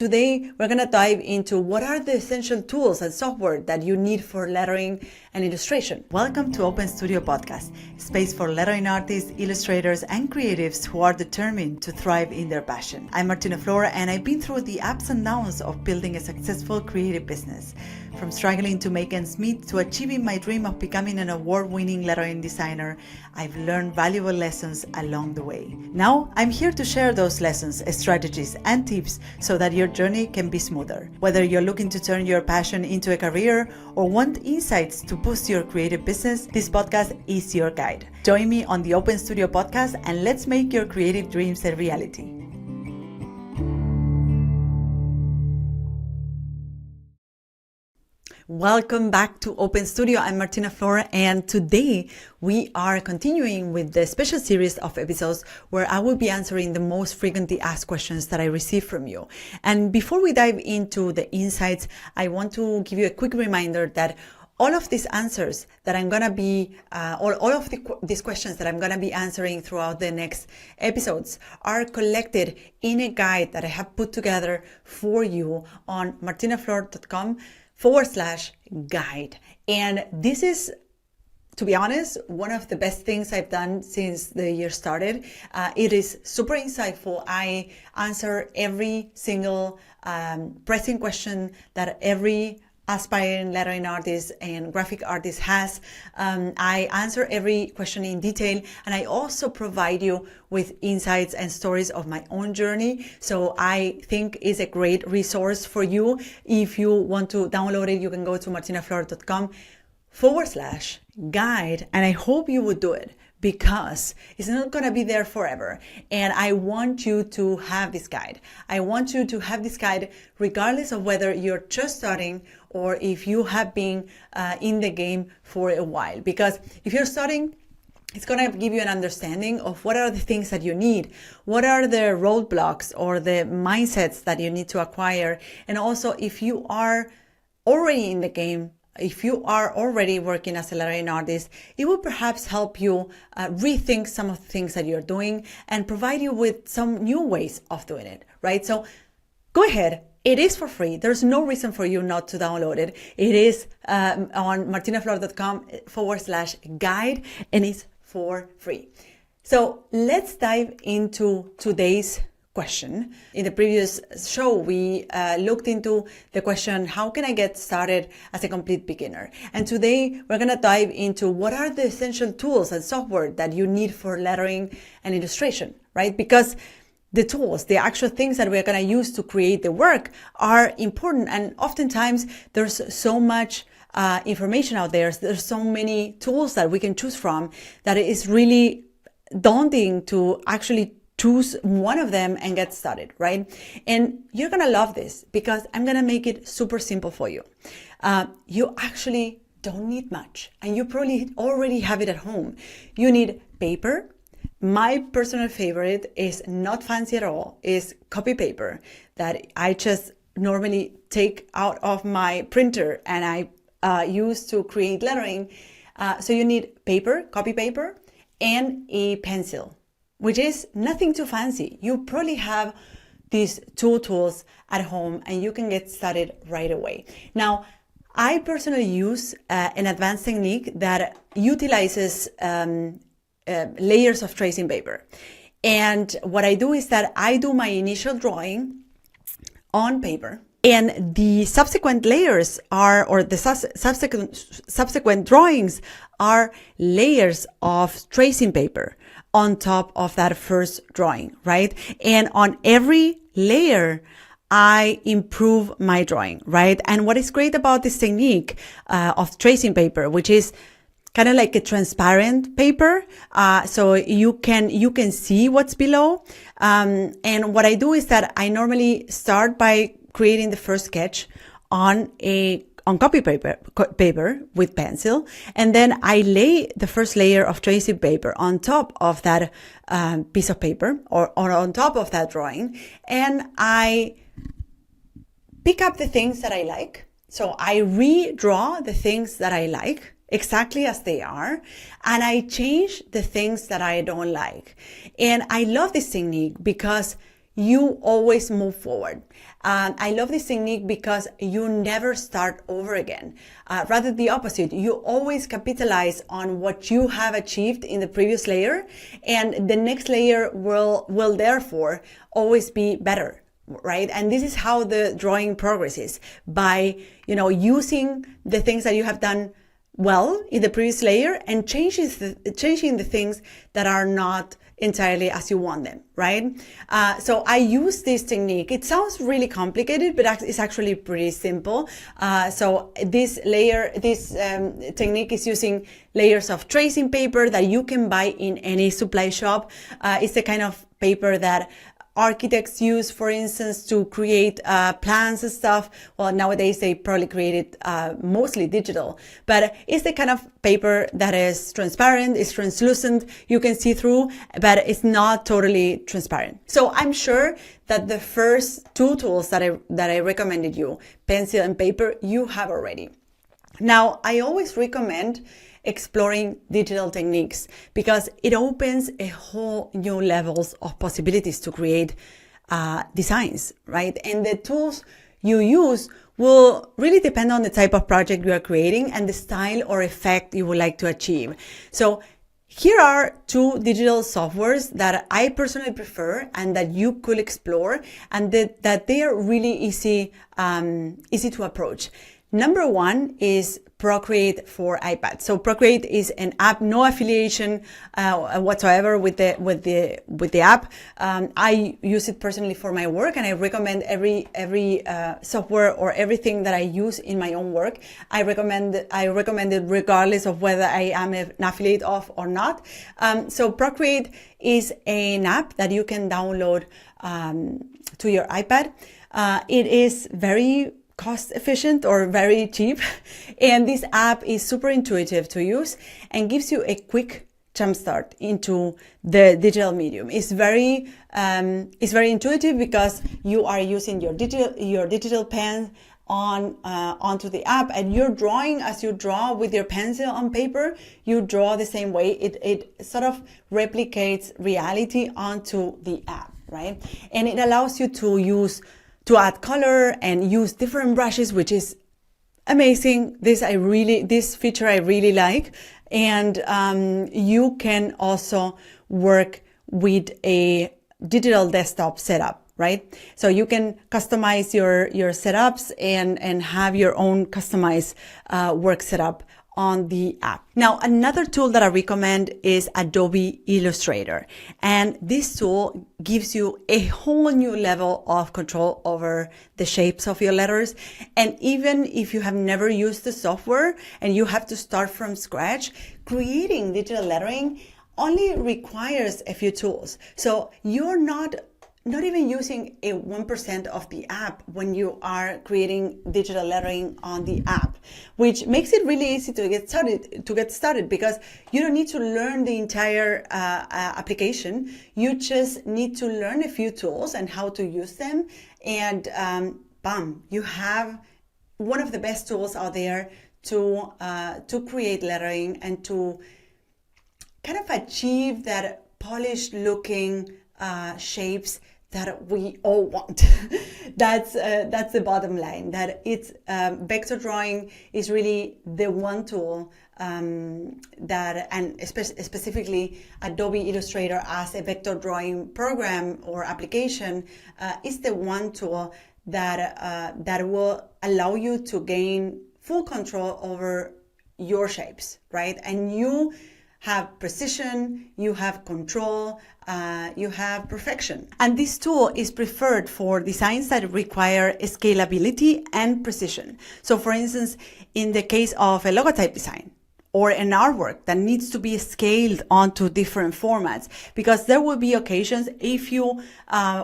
Today, we're going to dive into what are the essential tools and software that you need for lettering and illustration. Welcome to Open Studio Podcast, space for lettering artists, illustrators, and creatives who are determined to thrive in their passion. I'm Martina Flor, and I've been through the ups and downs of building a successful creative business. From struggling to make ends meet to achieving my dream of becoming an award-winning lettering designer, I've learned valuable lessons along the way. Now, I'm here to share those lessons, strategies, and tips so that your journey can be smoother. Whether you're looking to turn your passion into a career or want insights to boost your creative business, this podcast is your guide. Join me on the Open Studio Podcast and let's make your creative dreams a reality. Welcome back to Open Studio. I'm Martina Flor, and today we are continuing with the special series of episodes where I will be answering the most frequently asked questions that I receive from you. And before we dive into the insights, I want to give you a quick reminder that all of these answers that I'm going to be, these questions that I'm going to be answering throughout the next episodes are collected in a guide that I have put together for you on martinaflor.com/guide. And this is, to be honest, one of the best things I've done since the year started. It is super insightful. I answer every single pressing question that every aspiring lettering artist and graphic artist has. I answer every question in detail, and I also provide you with insights and stories of my own journey. So I think it's a great resource for you. If you want to download it, you can go to martinaflor.com/guide, and I hope you would do it, because it's not going to be there forever. And I want you to have this guide. I want you to have this guide regardless of whether you're just starting or if you have been in the game for a while. Because if you're starting, it's going to give you an understanding of what are the things that you need, what are the roadblocks or the mindsets that you need to acquire. And also, if you are already in the game, if you are already working as a lettering artist, it will perhaps help you rethink some of the things that you're doing and provide you with some new ways of doing it, right? So go ahead. It is for free. There's no reason for you not to download it. It is on martinaflor.com/guide, and it's for free. So let's dive into today's question. In the previous show, we looked into the question, how can I get started as a complete beginner? And today we're going to dive into what are the essential tools and software that you need for lettering and illustration, right? Because the tools, the actual things that we're going to use to create the work are important. And oftentimes there's so much information out there. There's so many tools that we can choose from that it is really daunting to actually choose one of them and get started, right? And you're going to love this because I'm going to make it super simple for you. You actually don't need much, and you probably already have it at home. You need paper. My personal favorite is not fancy at all, is copy paper that I just normally take out of my printer and I use to create lettering. So you need paper, copy paper, and a pencil, which is nothing too fancy. You probably have these two tools at home and you can get started right away. Now, I personally use an advanced technique that utilizes layers of tracing paper. And what I do is that I do my initial drawing on paper, and the subsequent layers are, or the subsequent drawings are layers of tracing paper on top of that first drawing, right? And on every layer, I improve my drawing, right? And what is great about this technique of tracing paper, which is kind of like a transparent paper, so you can see what's below. And what I do is that I normally start by creating the first sketch on copy paper with pencil, and then I lay the first layer of tracing paper on top of that piece of paper or on top of that drawing, and I pick up the things that I like. So I redraw the things that I like exactly as they are, and I change the things that I don't like. And I love this technique because you always move forward. I love this technique because you never start over again. Rather the opposite, you always capitalize on what you have achieved in the previous layer, and the next layer will therefore always be better, right? And this is how the drawing progresses, by, using the things that you have done well in the previous layer and changing the things that are not entirely as you want them, right? So I use this technique. It sounds really complicated, but it's actually pretty simple. So this technique is using layers of tracing paper that you can buy in any supply shop. It's the kind of paper that architects use, for instance, to create plans and stuff. Well, nowadays they probably create it mostly digital, but it's the kind of paper that is transparent, it's translucent, you can see through, but it's not totally transparent. So I'm sure that the first two tools that I recommended you, pencil and paper, you have already. Now, I always recommend exploring digital techniques because it opens a whole new levels of possibilities to create designs, right? And the tools you use will really depend on the type of project you are creating and the style or effect you would like to achieve. So here are two digital softwares that I personally prefer and that you could explore, and that they are really easy to approach. Number one is Procreate for iPad. So Procreate is an app, no affiliation whatsoever with the app. I use it personally for my work, and I recommend every software or everything that I use in my own work. I recommend it regardless of whether I am an affiliate of or not. So Procreate is an app that you can download to your iPad. It is very cost efficient or very cheap, and this app is super intuitive to use and gives you a quick jumpstart into the digital medium. It's very intuitive because you are using your digital pen onto the app, and you're drawing as you draw with your pencil on paper. You draw the same way. It sort of replicates reality onto the app, right? And it allows you to add color and use different brushes, which is amazing. This feature I really like. And you can also work with a digital desktop setup, right? So you can customize your setups and have your own customized work setup on the app. Now, another tool that I recommend is Adobe Illustrator. And this tool gives you a whole new level of control over the shapes of your letters. And even if you have never used the software and you have to start from scratch, creating digital lettering only requires a few tools. So you're not even using a 1% of the app when you are creating digital lettering on the app, which makes it really easy to get started because you don't need to learn the entire application. You just need to learn a few tools and how to use them, and bam, you have one of the best tools out there to create lettering and to kind of achieve that polished looking shapes that we all want. That's the bottom line. That it's vector drawing is really the one tool specifically Adobe Illustrator as a vector drawing program or application is the one tool that will allow you to gain full control over your shapes, right? And you have precision, you have control, you have perfection. And this tool is preferred for designs that require scalability and precision. So for instance, in the case of a logotype design or an artwork that needs to be scaled onto different formats, because there will be occasions if you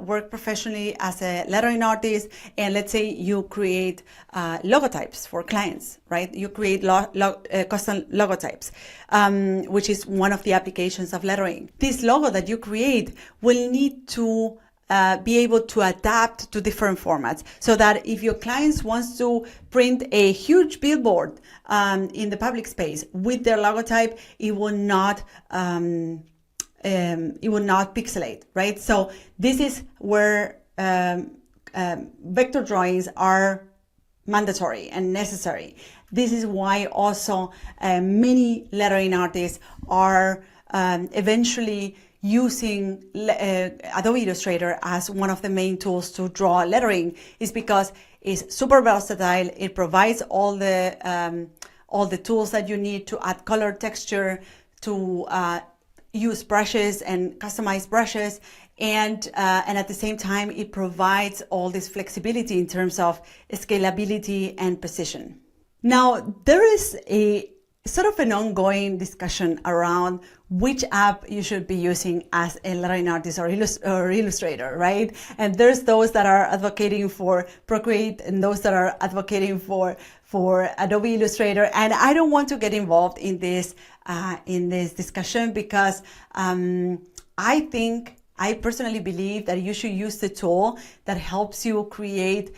work professionally as a lettering artist, and let's say you create logotypes for clients, right? You create custom logotypes, which is one of the applications of lettering. This logo that you create will need to be able to adapt to different formats, so that if your clients wants to print a huge billboard in the public space with their logotype, it will not it will not pixelate, right? So this is where vector drawings are mandatory and necessary. This is why also many lettering artists are eventually using Adobe Illustrator as one of the main tools to draw lettering, is because it's super versatile. It provides all the tools that you need to add color, texture, to use brushes and customize brushes, and at the same time it provides all this flexibility in terms of scalability and precision. Now, there is a sort of an ongoing discussion around which app you should be using as a lettering artist or illustrator, right? And there's those that are advocating for Procreate and those that are advocating for Adobe Illustrator. And I don't want to get involved in this discussion, because I personally believe that you should use the tool that helps you create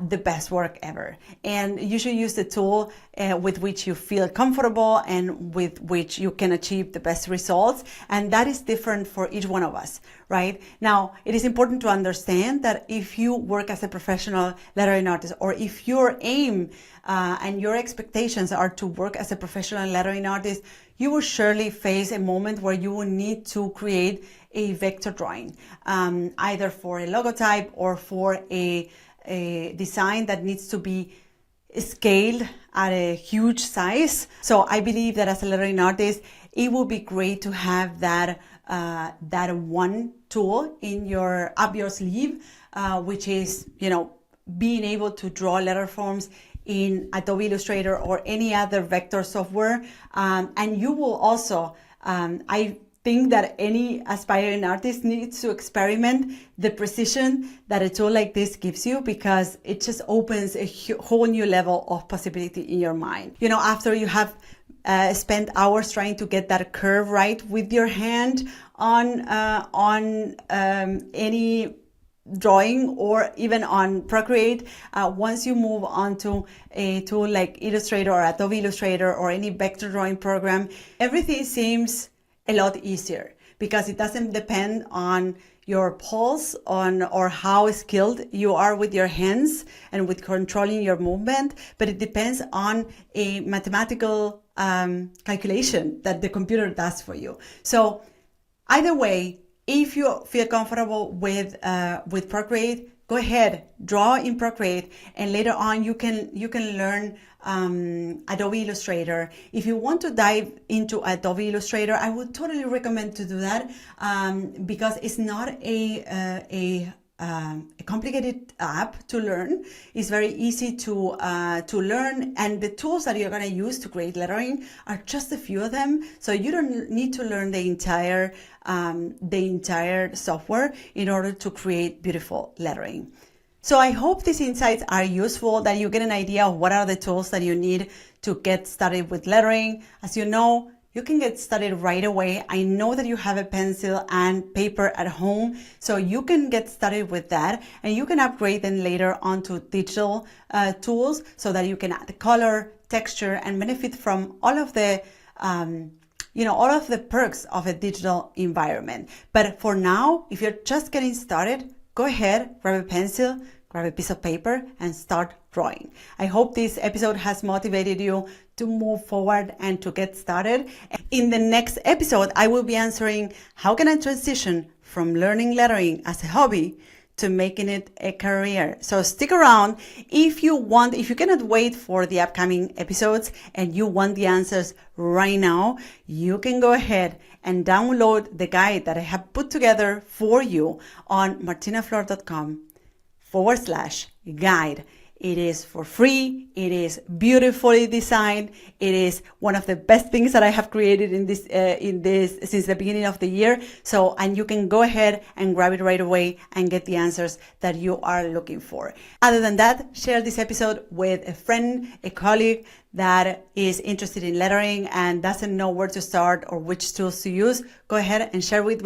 the best work ever. And you should use the tool with which you feel comfortable and with which you can achieve the best results. And that is different for each one of us, right? Now, it is important to understand that if you work as a professional lettering artist, or if your aim and your expectations are to work as a professional lettering artist, you will surely face a moment where you will need to create a vector drawing, either for a logotype or for a design that needs to be scaled at a huge size. So I believe that as a lettering artist, it would be great to have that one tool up your sleeve, which is, being able to draw letter forms in Adobe Illustrator or any other vector software. And you will also, I think that any aspiring artist needs to experiment the precision that a tool like this gives you, because it just opens a whole new level of possibility in your mind. After you have spent hours trying to get that curve right with your hand on any drawing or even on Procreate, once you move on to a tool like Illustrator or Adobe Illustrator or any vector drawing program, everything seems a lot easier, because it doesn't depend on your pulse or how skilled you are with your hands and with controlling your movement, but it depends on a mathematical calculation that the computer does for you. So either way, if you feel comfortable with Procreate, go ahead, draw in Procreate, and later on you can learn Adobe Illustrator. If you want to dive into Adobe Illustrator, I would totally recommend to do that, because it's not a complicated app to learn. It's very easy to learn, and the tools that you're going to use to create lettering are just a few of them. So you don't need to learn the entire software in order to create beautiful lettering. So I hope these insights are useful, that you get an idea of what are the tools that you need to get started with lettering. As you know, you can get started right away. I know that you have a pencil and paper at home, so you can get started with that, and you can upgrade them later onto digital tools so that you can add color, texture, and benefit from all of the perks of a digital environment. But for now, if you're just getting started, go ahead, grab a pencil, grab a piece of paper, and start drawing. I hope this episode has motivated you to move forward and to get started. In the next episode, I will be answering how can I transition from learning lettering as a hobby to making it a career. So stick around. If you cannot wait for the upcoming episodes and you want the answers right now, you can go ahead and download the guide that I have put together for you on martinaflor.com/guide. It is for free. It is beautifully designed. It is one of the best things that I have created in this since the beginning of the year. And you can go ahead and grab it right away and get the answers that you are looking for. Other than that, share this episode with a friend, a colleague that is interested in lettering and doesn't know where to start or which tools to use. Go ahead and share with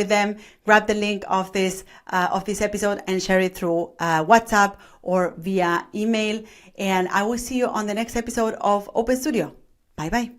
them. Grab the link of this episode and share it through WhatsApp or via email. And I will see you on the next episode of Open Studio. Bye bye.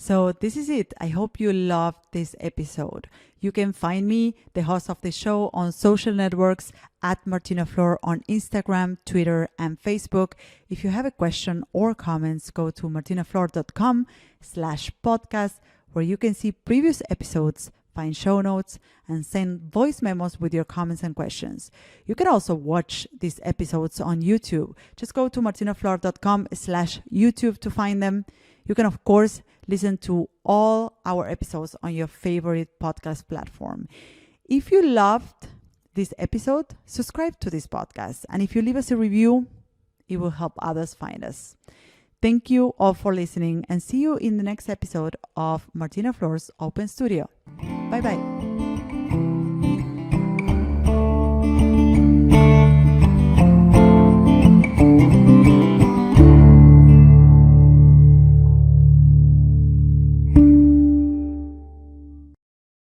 So this is it. I hope you loved this episode. You can find me, the host of the show, on social networks at Martina Flor on Instagram, Twitter, and Facebook. If you have a question or comments, go to martinaflor.com/podcast, where you can see previous episodes, find show notes, and send voice memos with your comments and questions. You can also watch these episodes on YouTube. Just go to martinaflor.com/YouTube to find them. You can, of course, listen to all our episodes on your favorite podcast platform. If you loved this episode, subscribe to this podcast. And if you leave us a review, it will help others find us. Thank you all for listening, and see you in the next episode of Martina Flor's Open Studio. Bye-bye.